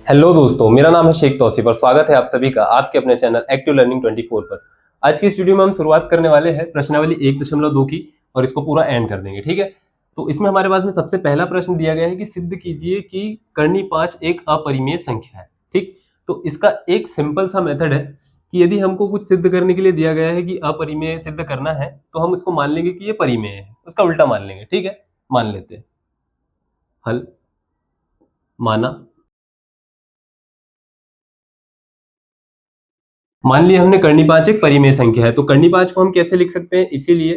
Hello दोस्तों, मेरा नाम है शेख तौसीफ और स्वागत है आप सभी का आपके अपने चैनल एक्टिव लर्निंग 24 पर। आज की इस वीडियो में हम शुरुआत करने वाले हैं प्रश्नावली 1.2 की और इसको पूरा एंड कर देंगे। ठीक है, तो इसमें हमारे पास में सबसे पहला प्रश्न दिया गया है कि सिद्ध कीजिए कि कर्णी 5 एक अपरिमेय संख्या है। ठीक, तो इसका एक सिंपल सा मेथड है कि यदि हमको कुछ सिद्ध करने के लिए दिया गया है कि अपरिमेय सिद्ध करना है तो हम इसको मान लेंगे कि ये परिमेय है, उसका उल्टा मान लेंगे। ठीक है, मान लेते हैं। हल माना, मान लिया हमने कर्णी 5 एक परिमेय संख्या है, तो कर्णी 5 को हम कैसे लिख सकते हैं, इसीलिए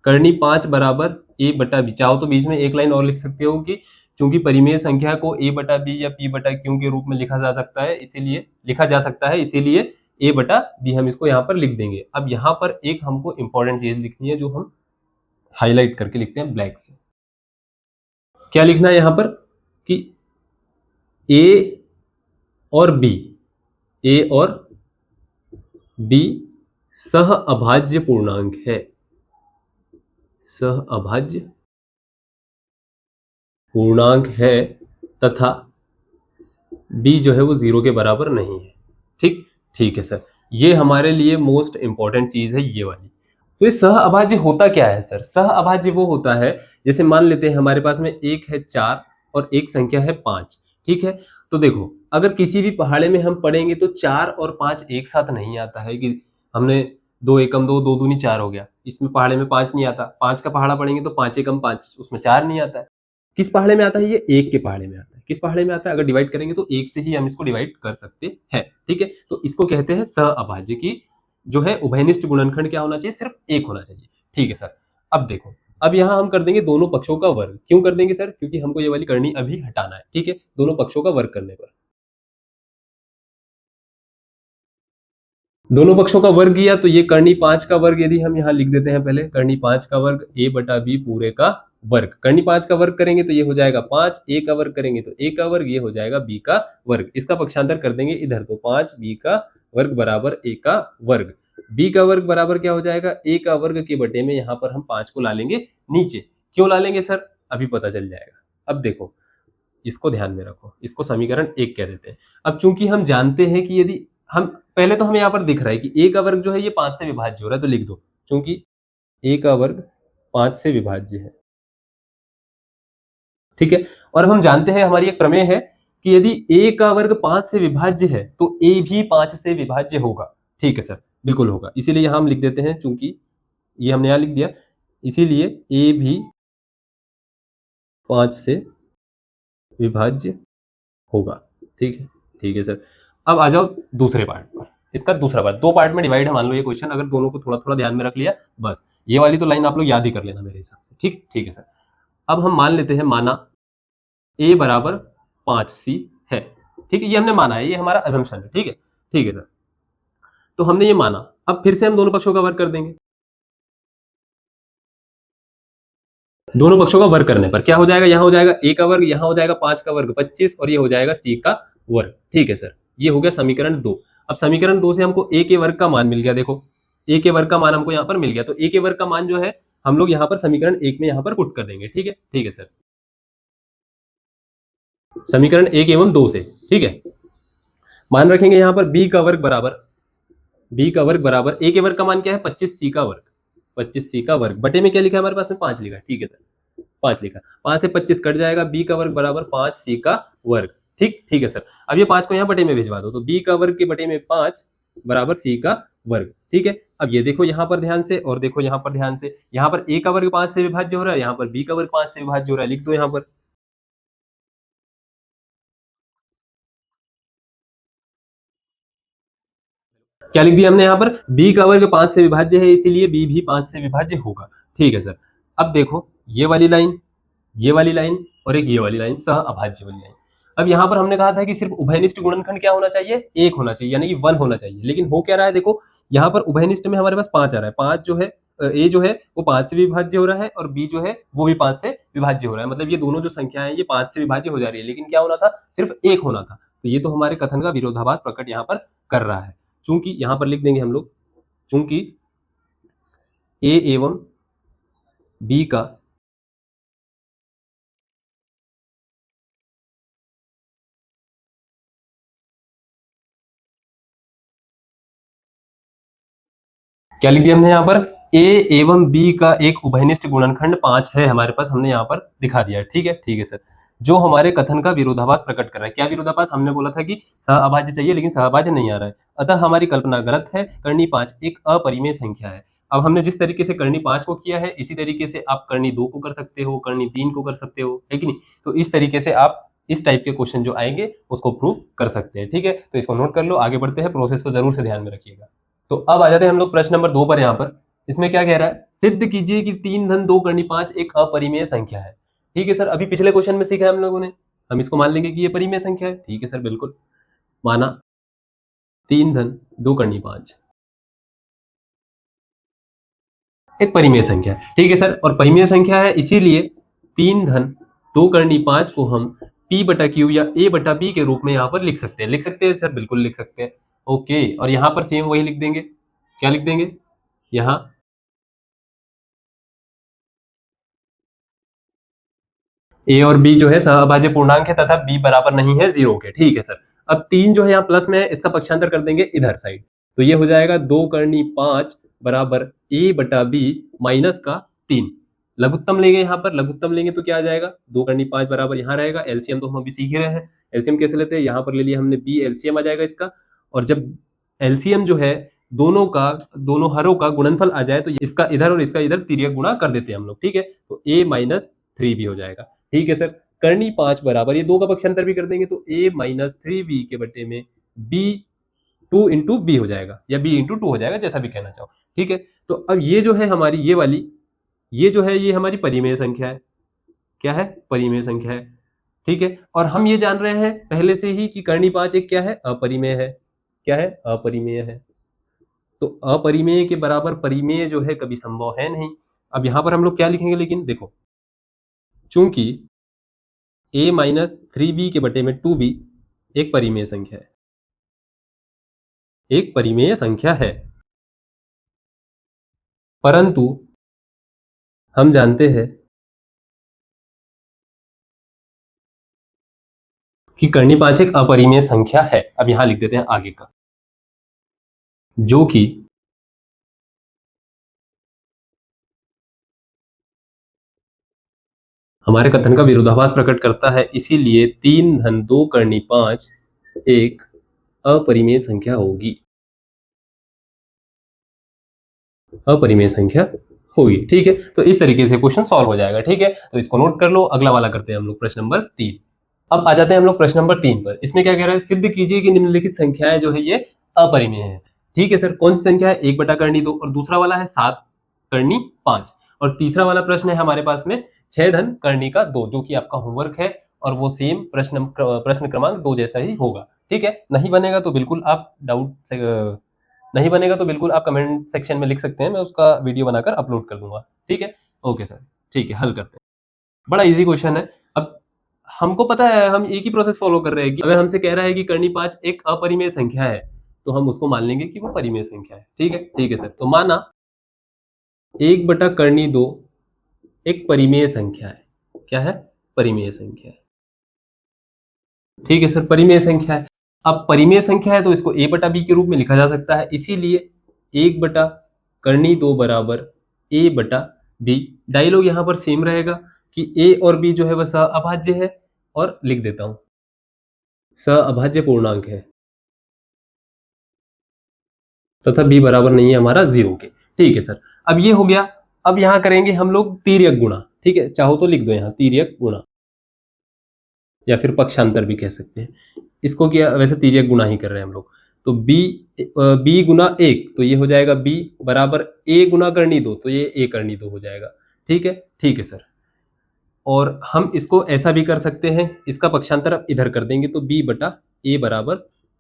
कर्णी 5 बराबर ए बटा बी। चाहो तो बीच में एक लाइन और लिख सकते हो कि चूंकि परिमेय संख्या को ए बटा बी या पी बटा क्यू के रूप में लिखा जा सकता है, इसीलिए ए बटा बी हम इसको यहाँ पर लिख देंगे। अब यहाँ पर एक हमको इंपॉर्टेंट चीज लिखनी है जो हम हाईलाइट करके लिखते हैं ब्लैक से। क्या लिखना है यहाँ पर कि ए और बी, ए और बी सह अभाज्य पूर्णांक है, सह अभाज्य पूर्णांक है तथा b जो है वो 0 के बराबर नहीं है। ठीक, ठीक है सर, ये हमारे लिए मोस्ट इंपॉर्टेंट चीज है ये वाली। तो ये सह अभाज्य होता क्या है सर? सह अभाज्य वो होता है, जैसे मान लेते हैं हमारे पास में एक है 4 और एक संख्या है 5। ठीक है, तो देखो अगर किसी भी पहाड़े में हम पढ़ेंगे तो 4 और 5 एक साथ नहीं आता है कि हमने 2 एकम 2, 2 दूनी 4 हो गया। इसमें पहाड़े में 5 नहीं आता। 5 का पहाड़ा पढ़ेंगे तो 5 एकम 5, उसमें 4 नहीं आता है। किस पहाड़े में आता है? ये एक के पहाड़े में आता है। किस पहाड़े में आता है? अगर डिवाइड करेंगे तो एक से ही हम इसको डिवाइड कर सकते हैं। ठीक है, तो इसको कहते हैं सह अभाज्य की जो है उभयनिष्ठ गुणनखंड क्या होना चाहिए? सिर्फ एक होना चाहिए। ठीक है सर, अब देखो, अब यहाँ हम कर देंगे दोनों पक्षों का वर्ग। क्यों कर देंगे सर? क्योंकि हमको ये वाली करनी अभी हटाना है। ठीक है, दोनों पक्षों का वर्ग करने पर दोनों पक्षों का वर्ग किया तो ये कर्णी 5 का वर्ग यदि हम यहाँ लिख देते हैं, पहले कर्णी 5 का वर्ग a बटा बी पूरे का वर्ग। कर्णी 5 का वर्ग करेंगे तो ये हो जाएगा 5, a का वर्ग करेंगे तो a का वर्ग, ये हो जाएगा b का वर्ग। इसका पक्षांतर कर देंगे इधर, तो 5b का वर्ग बराबर a का वर्ग। b का वर्ग बराबर क्या हो जाएगा? a का वर्ग के बटे में यहाँ पर हम 5 को ला लेंगे नीचे। क्यों ला लेंगे सर? अभी पता चल जाएगा। अब देखो, इसको ध्यान में रखो, इसको समीकरण 1 कह देते हैं। अब चूंकि हम जानते हैं कि यदि हम पहले तो हमें यहाँ पर दिख रहा है कि a का वर्ग जो है ये 5 से विभाज्य हो रहा है, तो लिख दो चूंकि a का वर्ग 5 से विभाज्य है। ठीक है, और हम जानते हैं, हमारी एक प्रमेय है कि यदि a का वर्ग 5 से विभाज्य है तो a भी 5 से विभाज्य होगा। ठीक है सर, बिल्कुल होगा। इसीलिए यहां हम लिख देते हैं, चूंकि ये हमने यहां लिख दिया, इसीलिए a भी 5 से विभाज्य होगा। ठीक है, ठीक है सर। अब आ जाओ दूसरे पार्ट पर। इसका दूसरा पार्ट, दो पार्ट में डिवाइड है मान लो ये क्वेश्चन, अगर दोनों को थोड़ा थोड़ा ध्यान में रख लिया बस। ये वाली तो लाइन आप लोग याद ही कर लेना मेरे हिसाब से। ठीक, ठीक है सर। अब हम मान लेते हैं, माना a बराबर 5c है। ठीक है, ये हमने माना है, ये हमारा अजम्पशन है। ठीक है, ठीक है सर। तो हमने ये माना, अब फिर से हम दोनों पक्षों का वर्ग कर देंगे। दोनों पक्षों का वर्ग करने पर क्या हो जाएगा? यहाँ हो जाएगा a का वर्ग, यहाँ हो जाएगा 5 का वर्ग 25, और ये हो जाएगा c का वर्ग। ठीक है सर, ये हो गया समीकरण 2। अब समीकरण 2 से हमको a के वर्ग का मान मिल गया। देखो, a के वर्ग का मान हमको यहाँ पर मिल गया, तो a के वर्ग का मान जो है हम लोग यहाँ पर समीकरण 1 में यहाँ पर पुट कर देंगे। ठीक है, ठीक है सर, समीकरण 1 एवं 2 से। ठीक है, मान रखेंगे यहाँ पर b का वर्ग बराबर, b का वर्ग बराबर a के वर्ग का मान क्या है? 25c का वर्ग, 25c का वर्ग बटे में क्या लिखा है हमारे पास में? 5 लिखा है। ठीक है सर, 5 लिखा, 5 से 25 कट जाएगा, b का वर्ग बराबर 5c का वर्ग। ठीक, ठीक है सर। अब ये 5 को यहाँ बटे में भिजवा दो, तो b का वर्ग के बटे में 5 बराबर c का वर्ग। ठीक है, अब ये देखो यहाँ पर ध्यान से, और देखो यहाँ पर ध्यान से, यहाँ पर a का वर्ग 5 से विभाज्य हो रहा है, यहाँ पर b का वर्ग 5 से विभाज्य हो रहा है, लिख दो यहाँ पर। क्या लिख दिया हमने यहाँ पर? b का वर्ग 5 से विभाज्य है, इसीलिए b भी 5 से विभाज्य होगा। ठीक है सर। अब देखो ये वाली लाइन, ये वाली लाइन और एक ये वाली लाइन, सह अभाज्य वाली लाइन। अब यहाँ पर हमने कहा था कि सिर्फ उभयनिष्ठ गुणनखंड क्या होना चाहिए? एक होना चाहिए, यानी कि 1 होना चाहिए। लेकिन हो क्या रहा है? देखो यहाँ पर उभयनिष्ठ में हमारे पास 5 आ रहा है। 5 जो है, a जो है वो 5 से विभाज्य हो रहा है, और b जो है वो भी 5 से विभाज्य हो रहा है। मतलब ये दोनों जो संख्याएं हैं ये 5 से विभाज्य हो जा रही है, लेकिन क्या होना था? सिर्फ एक होना था। तो ये तो हमारे कथन का विरोधाभास प्रकट यहाँ पर कर रहा है। चूंकि यहाँ पर लिख देंगे हम लोग, चूंकि a एवं b का क्या लिख दिया हमने यहाँ पर, ए एवं बी का एक उभयनिष्ठ गुणनखंड 5 है हमारे पास, हमने यहाँ पर दिखा दिया। ठीक है सर। जो हमारे कथन का विरोधाभास प्रकट कर रहा है। क्या विरोधाभास? हमने बोला था कि सहअभाज्य चाहिए लेकिन सहअभाज्य नहीं आ रहा है, अतः हमारी कल्पना गलत है। कर्णी 5 एक अपरिमेय संख्या है। अब हमने जिस तरीके से कर्णी 5 को किया है, इसी तरीके से आप कर्णी 2 को कर सकते हो, कर्णी 3 को कर सकते हो, है कि नहीं? तो इस तरीके से आप इस टाइप के क्वेश्चन जो आएंगे उसको प्रूव कर सकते हैं। ठीक है, तो इसको नोट कर लो, आगे बढ़ते हैं, प्रोसेस को जरूर से ध्यान में रखिएगा। तो अब आ जाते हैं हम लोग प्रश्न नंबर 2 पर। यहाँ पर इसमें क्या कह रहा है, सिद्ध कीजिए कि 3 धन 2 कर्णी 5 एक अपरिमेय संख्या है। ठीक है सर, अभी पिछले क्वेश्चन में सीखा है हम लोगों ने, हम इसको मान लेंगे कि ये परिमेय संख्या है। ठीक है सर, बिल्कुल माना 3 धन 2 कर्णी 5 एक परिमेय संख्या है। ठीक है सर, और परिमेय संख्या है इसीलिए 3 धन 2 कर्णी 5 को हम p बटा क्यू या a बटा b के रूप में यहाँ पर लिख सकते हैं। लिख सकते हैं सर, बिल्कुल लिख सकते हैं। ओके, और यहाँ पर सेम वही लिख देंगे। क्या लिख देंगे यहाँ, ए और बी जो है सहअभाज्य पूर्णांक है तथा बी बराबर नहीं है 0 के। ठीक है सर। अब 3 जो है यहाँ प्लस में है, इसका पक्षांतर कर देंगे इधर साइड, तो ये हो जाएगा 2 कर्णी 5 बराबर ए बटा बी माइनस का 3। लघुत्तम लेंगे, यहाँ पर लघुत्तम लेंगे तो क्या आ जाएगा, 2 कर्णी 5 बराबर यहाँ रहेगा। एलसीएम तो हम अभी सीख ही रहे हैं, एलसीएम कैसे लेते हैं, यहाँ पर ले लिया हमने बी, एलसीएम आ जाएगा इसका। और जब एलसीएम जो है दोनों का, दोनों हरों का गुणनफल आ जाए तो इसका इधर और इसका इधर तिर्यक गुणा कर देते हैं हम लोग। ठीक है, तो a माइनस 3 भी हो जाएगा। ठीक है सर, करनी 5 बराबर, ये 2 का पक्षांतर भी कर देंगे तो a माइनस 3b के बटे में b 2 इंटू बी हो जाएगा या b इंटू 2 हो जाएगा, जैसा भी कहना चाहो। ठीक है, तो अब ये जो है हमारी ये वाली, ये जो है ये हमारी परिमेय संख्या है। क्या है, परिमेय संख्या है। ठीक है, और हम ये जान रहे हैं पहले से ही कि करनी 5 एक क्या है, अपरिमेय है। क्या है, अपरिमेय है। तो अपरिमेय के बराबर परिमेय जो है कभी संभव है नहीं। अब यहां पर हम लोग क्या लिखेंगे, लेकिन देखो, चूंकि a माइनस 3b के बटे में 2b एक परिमेय संख्या है, एक परिमेय संख्या है, परंतु हम जानते हैं कि कर्णी 5 एक अपरिमेय संख्या है। अब यहां लिख देते हैं आगे का, जो कि हमारे कथन का विरोधाभास प्रकट करता है, इसीलिए 3 धन 2 कर्णी 5 एक अपरिमेय संख्या होगी, अपरिमेय संख्या होगी। ठीक है, तो इस तरीके से क्वेश्चन सॉल्व हो जाएगा। ठीक है, तो इसको नोट कर लो, अगला वाला करते हैं हम लोग, प्रश्न नंबर 3। अब आ जाते हैं हम लोग प्रश्न नंबर 3 पर। इसमें क्या कह रहा है, सिद्ध कीजिए कि निम्नलिखित संख्याएं जो है ये अपरिमेय है। ठीक है सर, कौन सी संख्या है, 1 बटा करनी 2, और दूसरा वाला है 7 करनी 5, और तीसरा वाला प्रश्न है हमारे पास में 6 धन करनी का 2, जो कि आपका होमवर्क है, और वो सेम प्रश्न क्रमांक 2 जैसा ही होगा। ठीक है, नहीं बनेगा तो बिल्कुल आप डाउट से नहीं बनेगा तो बिल्कुल आप कमेंट सेक्शन में लिख सकते हैं, मैं उसका वीडियो बनाकर अपलोड कर दूंगा। ठीक है, ओके सर, ठीक है, हल करते हैं। बड़ा इजी क्वेश्चन है। अब हमको पता है, हम एक ही प्रोसेस फॉलो कर रहे हैं कि अगर हमसे कह रहा है कि करनी 5 एक अपरिमेय संख्या है, तो हम उसको मान लेंगे कि वो परिमेय संख्या है। ठीक है सर, तो माना 1 बटा करनी 2 एक परिमेय संख्या है। क्या है, परिमेय संख्या है। ठीक है सर, परिमेय संख्या है। अब परिमेय संख्या है तो इसको a बटा बी के रूप में लिखा जा सकता है, इसीलिए 1 बटा करनी 2 बराबर a बटा बी। डायलॉग यहाँ पर सेम रहेगा कि a और b जो है वह सहअभाज्य है, और लिख देता हूं सहअभाज्य पूर्णांक है तथा b बराबर नहीं है हमारा 0 के। ठीक है सर, अब ये हो गया। अब यहाँ करेंगे हम लोग तिर्यक गुणा। ठीक है, चाहो तो लिख दो यहाँ तिर्यक गुणा, या फिर पक्षांतर भी कह सकते हैं इसको। क्या, वैसे तिर्यक गुणा ही कर रहे हैं हम लोग। तो b गुना 1 तो ये हो जाएगा b बराबर a गुना करनी 2 तो ये a करनी 2 हो जाएगा। ठीक है सर, और हम इसको ऐसा भी कर सकते हैं, इसका पक्षांतर अब इधर कर देंगे तो b बटा a बराबर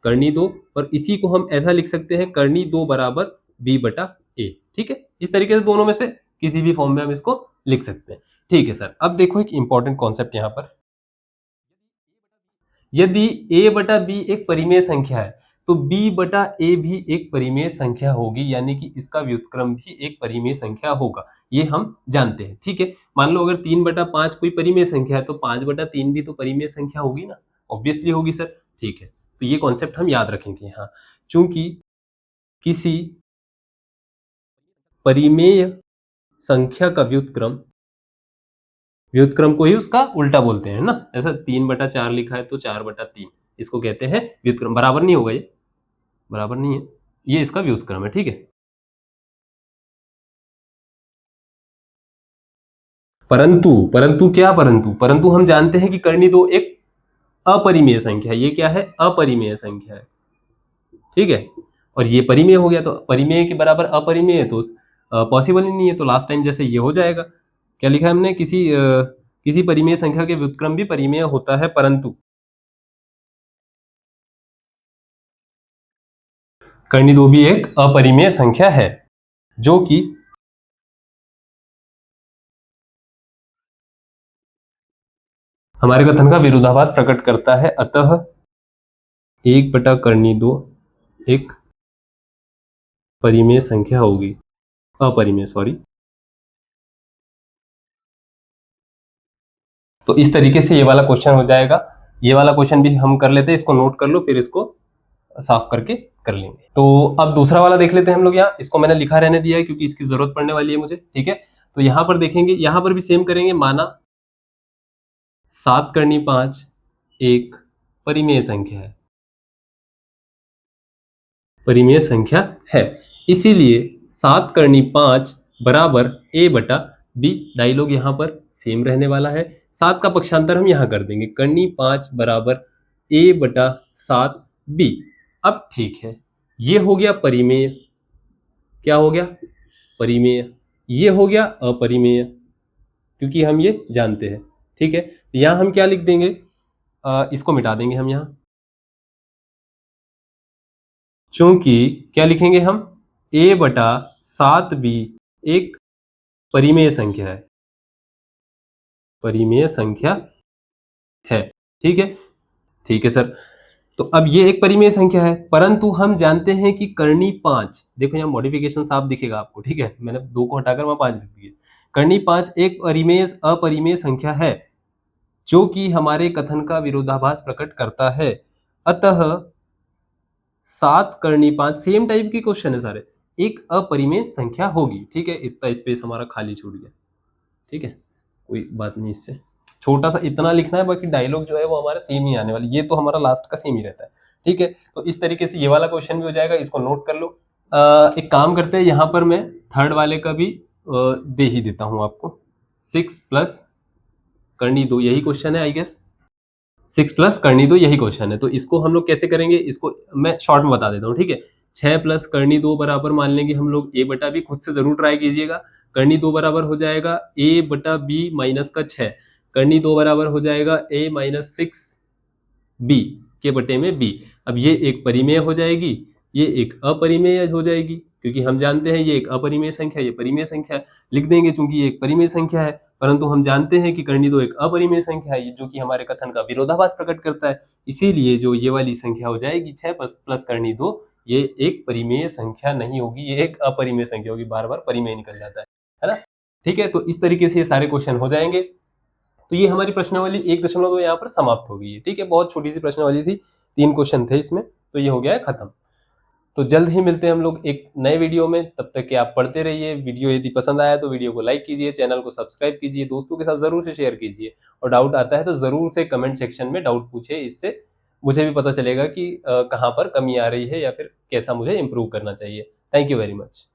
करनी 2, और इसी को हम ऐसा लिख सकते हैं करनी 2 बराबर b बटा a। ठीक है, इस तरीके से दोनों में से किसी भी फॉर्म में हम इसको लिख सकते हैं। ठीक है सर, अब देखो एक इंपॉर्टेंट कॉन्सेप्ट यहाँ पर, यदि a बटा b एक परिमेय संख्या है तो b बटा a भी एक परिमेय संख्या होगी, यानी कि इसका व्युत्क्रम भी एक परिमेय संख्या होगा, ये हम जानते हैं। ठीक है, मान लो अगर 3 बटा 5 कोई परिमेय संख्या है तो 5 बटा 3 भी तो परिमेय संख्या होगी ना, ऑब्वियसली होगी सर। ठीक है, तो ये कॉन्सेप्ट हम याद रखेंगे यहाँ, चूंकि किसी परिमेय संख्या का व्युत्क्रम, व्युत्क्रम को ही उसका उल्टा बोलते हैं ना, ऐसा 3/4 लिखा है तो 4/3, इसको कहते हैं व्युत्क्रम। बराबर नहीं होगा, ये बराबर नहीं है, ये इसका व्युत्क्रम है, ठीक है। परंतु परंतु क्या परंतु परंतु हम जानते हैं कि कर्णी दो एक अपरिमेय संख्या है। ये क्या है? अपरिमेय संख्या है, ठीक है। और ये परिमेय हो गया, तो परिमेय के बराबर अपरिमेय तो पॉसिबल ही नहीं है। तो लास्ट टाइम जैसे ये हो जाएगा। क्या लिखा है हमने? किसी परिमेय संख्या के व्युत्क्रम भी परिमेय होता है, परंतु कर्णी दो भी एक अपरिमेय संख्या है जो कि हमारे कथन का विरोधाभास प्रकट करता है। अतः 1/कर्णी दो एक परिमेय संख्या होगी, अपरिमेय, सॉरी। तो इस तरीके से ये वाला क्वेश्चन हो जाएगा। ये वाला क्वेश्चन भी हम कर लेते हैं, इसको नोट कर लो, फिर इसको साफ करके कर लेंगे। तो अब दूसरा वाला देख लेते हैं हम लोग। यहाँ इसको मैंने लिखा रहने दिया है क्योंकि इसकी जरूरत पड़ने वाली है मुझे, ठीक है। तो यहाँ पर देखेंगे, यहाँ पर भी सेम करेंगे। माना 7/5 एक परिमेय संख्या है, परिमेय संख्या है, इसीलिए 7/5 बराबर a/b। डायलॉग यहाँ पर सेम रहने वाला है। 7 का पक्षांतर हम यहाँ कर देंगे, कर्णी 5 बराबर a/7b। अब ठीक है, ये हो गया परिमेय। क्या हो गया? परिमेय। ये हो गया अपरिमेय, क्योंकि हम ये जानते हैं, ठीक है। यहाँ हम क्या लिख देंगे? इसको मिटा देंगे हम यहाँ, क्योंकि क्या लिखेंगे हम? a/7b एक परिमेय संख्या है, परिमेय संख्या है, ठीक है। ठीक है सर। तो अब ये एक परिमेय संख्या है, परंतु हम जानते हैं कि कर्णी 5, देखो यहाँ मॉडिफिकेशन साफ दिखेगा आपको, ठीक है। मैंने 2 को हटाकर वहां 5 लिख दिए। कर्णी 5 एक अपरिमेय संख्या है जो कि हमारे कथन का विरोधाभास प्रकट करता है। अतः 7/5 सेम टाइप की क्वेश्चन है सारे, एक अपरिमेय संख्या होगी, ठीक है। इतना स्पेस हमारा खाली छूट गया, ठीक है, कोई बात नहीं। इससे छोटा सा इतना लिखना है, बाकी डायलॉग जो है वो हमारा सेम ही आने वाली, ये तो हमारा लास्ट का सेम ही रहता है, ठीक है। तो इस तरीके से ये वाला क्वेश्चन भी हो जाएगा, इसको नोट कर लो। एक काम करते हैं, यहाँ पर मैं थर्ड वाले का भी दे ही देता हूँ आपको। 6+ कर्णी दो, यही क्वेश्चन है आई गेस। 6+ कर्णी दो, यही क्वेश्चन है। तो इसको हम लोग कैसे करेंगे? इसको मैं शॉर्ट में बता देता हूँ, ठीक है। 6+ कर्णी दो बराबर मान लेंगे हम लोग a/b। खुद से जरूर ट्राई कीजिएगा। कर्णी दो बराबर हो जाएगा a/b माइनस का 6। कर्णी दो बराबर हो जाएगा a-6b के बटे में b। अब ये एक परिमेय हो जाएगी, ये एक अपरिमेय हो जाएगी, क्योंकि हम जानते हैं ये एक अपरिमेय संख्या, ये परिमेय संख्या है। लिख देंगे चूंकि ये एक परिमेय संख्या है, परंतु हम जानते हैं कि कर्णी दो एक अपरिमेय संख्या है, जो कि हमारे कथन का विरोधाभास प्रकट करता है। इसीलिए जो ये वाली संख्या हो जाएगी 6 प्लस कर्णी दो, ये एक परिमेय संख्या नहीं होगी, ये एक अपरिमेय संख्या होगी। बार बार परिमेय निकल जाता है ना, ठीक है। तो इस तरीके से ये सारे क्वेश्चन हो जाएंगे। तो ये हमारी प्रश्नावली 1.2 यहाँ पर समाप्त हो गई है, ठीक है। बहुत छोटी सी प्रश्नावली थी, 3 क्वेश्चन थे इसमें, तो ये हो गया है खत्म। तो जल्द ही मिलते हैं हम लोग एक नए वीडियो में। तब तक कि आप पढ़ते रहिए। वीडियो यदि पसंद आया तो वीडियो को लाइक कीजिए, चैनल को सब्सक्राइब कीजिए, दोस्तों के साथ जरूर से शेयर कीजिए, और डाउट आता है तो जरूर से कमेंट सेक्शन में डाउट पूछिए। इससे मुझे भी पता चलेगा कि कहाँ पर कमी आ रही है या फिर कैसा मुझे इम्प्रूव करना चाहिए। Thank you very much.